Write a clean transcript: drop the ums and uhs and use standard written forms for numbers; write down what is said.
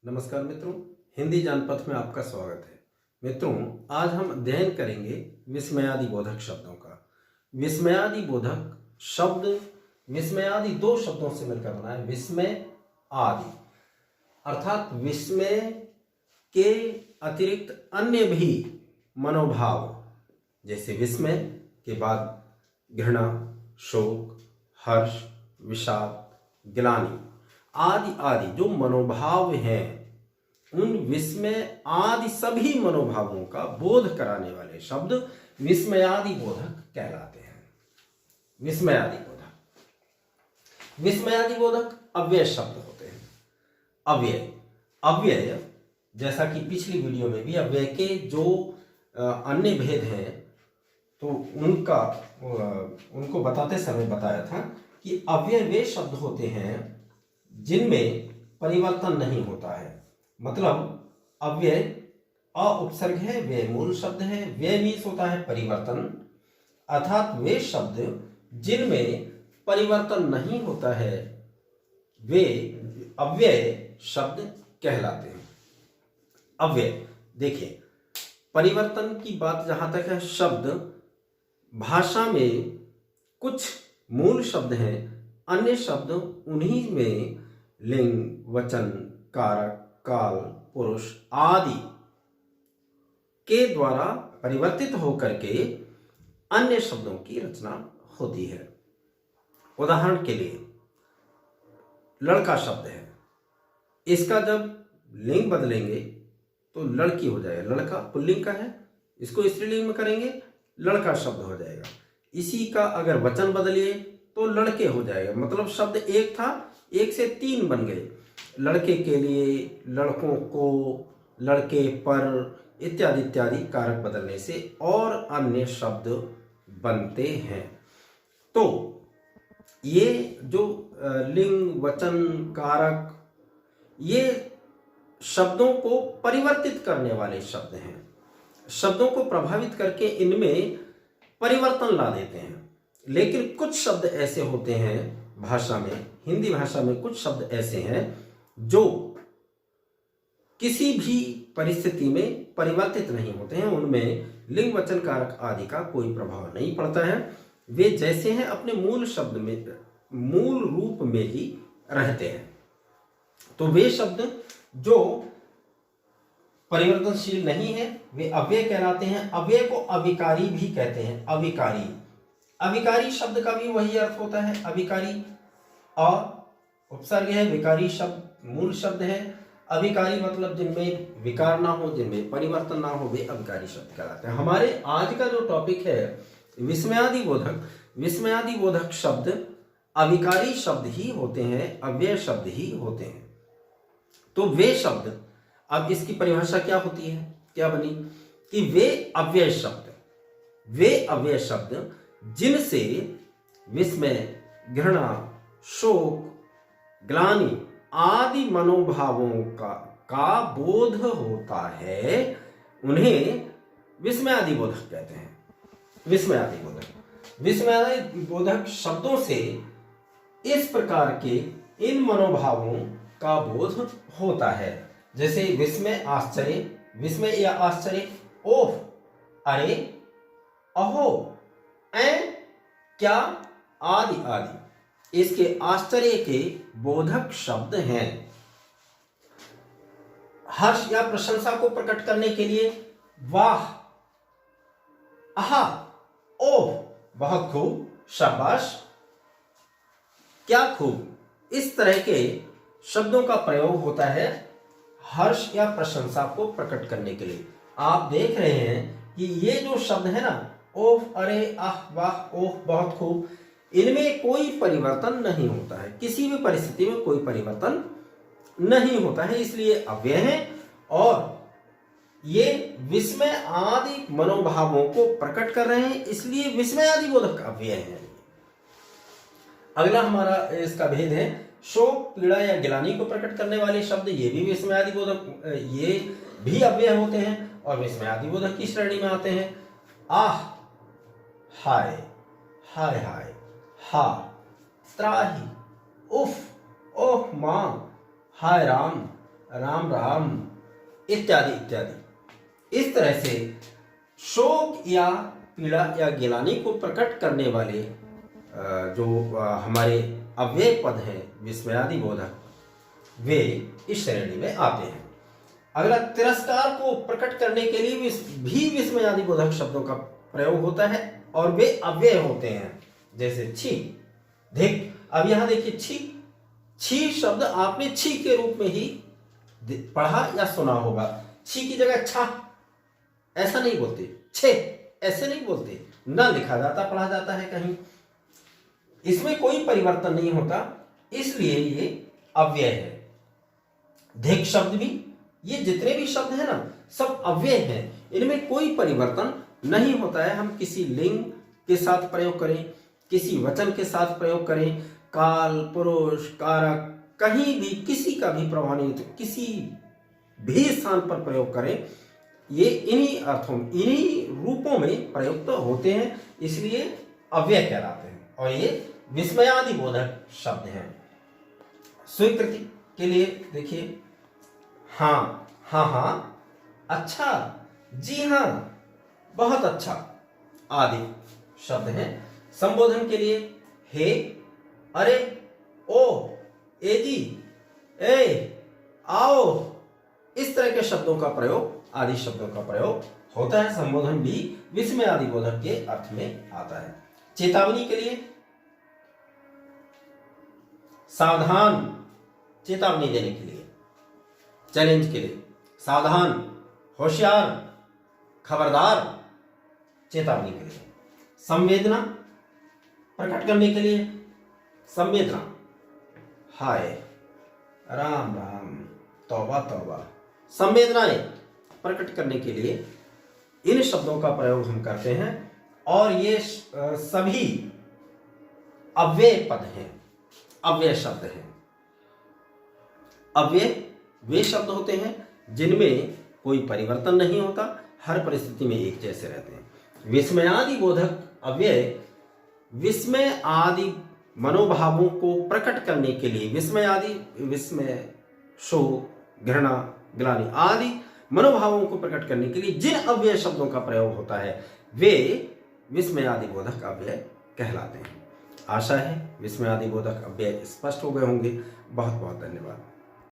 नमस्कार मित्रों, हिंदी जानपथ में आपका स्वागत है। मित्रों, आज हम अध्ययन करेंगे विस्मयादि बोधक शब्दों का। विस्मयादि बोधक शब्द विस्मयादि दो शब्दों से मिलकर बना है। विस्मय आदि अर्थात विस्मय के अतिरिक्त अन्य भी मनोभाव, जैसे विस्मय के बाद घृणा, शोक, हर्ष, विषाद, ग्लानि आदि आदि जो मनोभाव हैं, उन विस्मय आदि सभी मनोभावों का बोध कराने वाले शब्द विस्मयादि बोधक कहलाते हैं। विस्मयादि बोधक अव्यय शब्द होते हैं। अव्यय जैसा कि पिछली वीडियो में भी अव्यय के जो अन्य भेद हैं तो उनको बताते समय बताया था कि अव्यय वे शब्द होते हैं जिनमें परिवर्तन नहीं होता है। मतलब अव्यय अ उपसर्ग है, व्यय मूल शब्द है, व्यय मीन्स होता है परिवर्तन, अर्थात वे शब्द जिनमें परिवर्तन नहीं होता है वे अव्यय शब्द कहलाते हैं। अव्यय देखिए, परिवर्तन की बात जहां तक है, शब्द भाषा में कुछ मूल शब्द हैं, अन्य शब्द उन्हीं में लिंग, वचन, कारक, काल, पुरुष आदि के द्वारा परिवर्तित होकर के अन्य शब्दों की रचना होती है। उदाहरण के लिए लड़का शब्द है, इसका जब लिंग बदलेंगे तो लड़की हो जाएगा। लड़का पुल्लिंग का है, इसको स्त्रीलिंग में करेंगे लड़का शब्द हो जाएगा। इसी का अगर वचन बदलिए तो लड़के हो जाएगा। मतलब शब्द एक था, एक से तीन बन गए। लड़के के लिए, लड़कों को, लड़के पर इत्यादि इत्यादि कारक बदलने से और अन्य शब्द बनते हैं। तो ये जो लिंग, वचन, कारक, ये शब्दों को परिवर्तित करने वाले शब्द हैं। शब्दों को प्रभावित करके इनमें परिवर्तन ला देते हैं। लेकिन कुछ शब्द ऐसे होते हैं भाषा में, हिंदी भाषा में कुछ शब्द ऐसे हैं जो किसी भी परिस्थिति में परिवर्तित नहीं होते हैं। उनमें लिंग, वचन, कारक आदि का कोई प्रभाव नहीं पड़ता है। वे जैसे हैं अपने मूल शब्द में, मूल रूप में ही रहते हैं। तो वे शब्द जो परिवर्तनशील नहीं है वे अव्यय कहलाते हैं। अव्यय को अविकारी भी कहते हैं। अविकारी शब्द का भी वही अर्थ होता है। अविकारी अ उपसर्ग है, विकारी शब्द मूल शब्द है। अविकारी मतलब जिनमें विकार ना हो, जिनमें परिवर्तन ना हो, वे अविकारी शब्द कहलाते हैं। हमारे आज का जो टॉपिक है विस्मयादि बोधक शब्द अविकारी शब्द ही होते हैं, अव्यय शब्द ही होते हैं। तो वे शब्द, अब इसकी परिभाषा क्या होती है, क्या बनी कि वे अव्यय शब्द जिनसे विस्मय, घृणा, शोक, ग्लानि आदि मनोभावों का बोध होता है, उन्हें विस्मयादि बोधक कहते हैं। विस्मयादि बोधक शब्दों से इस प्रकार के इन मनोभावों का बोध होता है। जैसे विस्मय, आश्चर्य, विस्मय या आश्चर्य, ओह, अरे, अहो, क्या आदि आदि इसके आश्चर्य के बोधक शब्द हैं। हर्ष या प्रशंसा को प्रकट करने के लिए वाह, आहा, ओह, बहुत खूब, शाबाश, क्या खूब, इस तरह के शब्दों का प्रयोग होता है हर्ष या प्रशंसा को प्रकट करने के लिए। आप देख रहे हैं कि ये जो शब्द है ना, ओह, अरे, आह, वाह, ओह, बहुत खूब, इनमें कोई परिवर्तन नहीं होता है। किसी भी परिस्थिति में कोई परिवर्तन नहीं होता है, इसलिए अव्यय है और ये विस्मय आदि मनोभावों को प्रकट कर रहे हैं, इसलिए विस्मय आदि बोधक अव्यय है। अगला हमारा इसका भेद है शोक, पीड़ा या ग्लानि को प्रकट करने वाले शब्द, ये भी विस्मयादि बोधक, ये भी अव्यय होते हैं और विस्मयादि बोधक की श्रेणी में आते हैं। आह, हाय, हाय हाय, हा, त्राही, उफ, ओह मां, हाय राम, राम राम इत्यादि इत्यादि। इस तरह से शोक या पीड़ा या गिलानी को प्रकट करने वाले जो हमारे अव्यय पद हैं विस्मयादि बोधक, वे इस श्रेणी में आते हैं। अगला, तिरस्कार को प्रकट करने के लिए भी विस्मयादि बोधक शब्दों का प्रयोग होता है और वे अव्यय होते हैं, जैसे छी, धिक। अब यहां देखिए छी शब्द आपने छी के रूप में ही पढ़ा या सुना होगा। छी की जगह छा ऐसा नहीं बोलते, छे ऐसे नहीं बोलते, ना लिखा जाता पढ़ा जाता है कहीं। इसमें कोई परिवर्तन नहीं होता, इसलिए ये अव्यय है। धिक शब्द भी, ये जितने भी शब्द हैं ना सब अव्यय हैं, इनमें कोई परिवर्तन नहीं होता है। हम किसी लिंग के साथ प्रयोग करें, किसी वचन के साथ प्रयोग करें, काल, पुरुष, कारक, कहीं भी किसी का भी प्रभाव नहीं होता, किसी भी स्थान पर प्रयोग करें, ये इन्हीं अर्थों, इन्हीं रूपों में प्रयुक्त होते हैं, इसलिए अव्यय कहलाते हैं और ये विस्मयादि बोधक शब्द हैं। स्वीकृति के लिए देखिए, हाँ हाँ हाँ, अच्छा, जी हाँ, बहुत अच्छा आदि शब्द हैं। संबोधन के लिए हे, अरे, ओ, ए जी, ए, आओ, इस तरह के शब्दों का प्रयोग, आदि शब्दों का प्रयोग होता है। संबोधन भी विस्मयादि बोधक के अर्थ में आता है। चेतावनी के लिए सावधान, चेतावनी देने के लिए, चैलेंज के लिए सावधान, होशियार, खबरदार, चेतावनी के लिए। संवेदना प्रकट करने के लिए संवेदना, हाय, राम राम, तौबा तौबा। संवेदनाएं प्रकट करने के लिए इन शब्दों का प्रयोग हम करते हैं और ये सभी अव्यय पद हैं, अव्यय शब्द हैं। अव्यय वे शब्द होते हैं जिनमें कोई परिवर्तन नहीं होता, हर परिस्थिति में एक जैसे रहते हैं। विस्मयादि बोधक अव्यय विस्मय आदि मनोभावों को प्रकट करने के लिए, विस्मय, शोक, घृणा, ग्लानि आदि मनोभावों को प्रकट करने के लिए जिन अव्यय शब्दों का प्रयोग होता है वे विस्मयादि बोधक अव्यय कहलाते हैं। आशा है विस्मयादि बोधक अव्यय स्पष्ट हो गए होंगे। बहुत बहुत धन्यवाद।